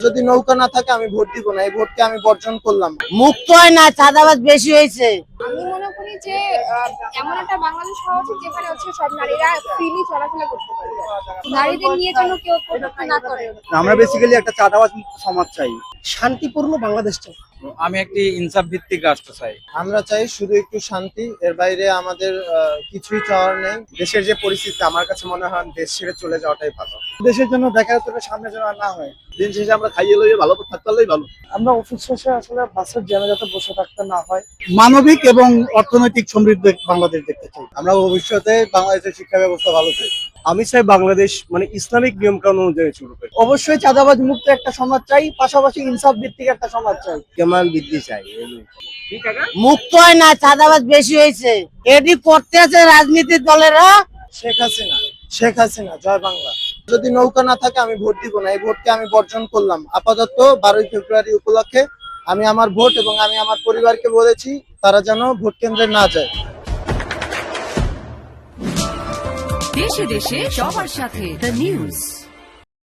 যদি নৌকা না থাকে আমি ভোট দিব না, এই ভোটকে আমি বর্জন করলাম। মুক্ত হয় না, চাঁদাবাজ বেশি হয়েছে। আমি মনে করি যে এমন একটা বাংলাদেশ হওয়া উচিত যেখানে সব নারীরা ফ্রিলি চলাফেরা করতে পারবে, নারীদের নিয়ে যেন কেউ কটূক্তি না করে। আমরা বেসিক্যালি একটা চাঁদাবাজ মুক্ত সমাজ চাই, শান্তিপূর্ণ বাংলাদেশ চাই। আমি একটি ইনসাফ ভিত্তিক রাষ্ট্র চাই। আমরা চাই শুধু একটু শান্তি, এর বাইরে আমাদের কিছুই চাওয়ার নেই। দেশের যে পরিস্থিতি আমার কাছে মনে হয় দেশ ছেড়ে চলে যাওয়াটাই ভালো। দেশের জন্য দেখা যাচ্ছে সামনে যেন আর না হয়, দিন শেষে আমরা খাইয়ে লইয়ে ভালো থাকতে পারলেই ভালো। আমরা অফিস শেষে আসলে বাসের জ্যামে যাতে বসে থাকতে না হয়। মানবিক এবং অর্থনৈতিক সমৃদ্ধ বাংলাদেশ দেখতে চাই। আমরা ভবিষ্যতে বাংলাদেশের শিক্ষা ব্যবস্থা ভালো চাই। আমি চাই বাংলাদেশ ইসলামিক নিয়ম কানুন অনুযায়ী শুরু করে। অবশ্যই চাঁদাবাজ মুক্ত একটা সমাজ চাই, পাশাপাশি ইনসাফ ভিত্তিক একটা সমাজ চাই। কেমন বৃদ্ধি চাই। মুক্ত হয় না, চাঁদাবাজ বেশি হয়েছে। এটি করতে আছে রাজনীতির দলেরা। শেখ হাসিনা জয় বাংলা। যদি নৌকা না থাকে আমি ভোট দিব না, এই ভোটকে আমি বর্জন করলাম। আপাতত 12ই ফেব্রুয়ারি উপলক্ষে আমি আমার ভোট এবং আমি আমার পরিবারকে বলেছি তারা যেন ভোট কেন্দ্রে না যায়। দেশে দেশে সবার সাথে দ্য নিউজ।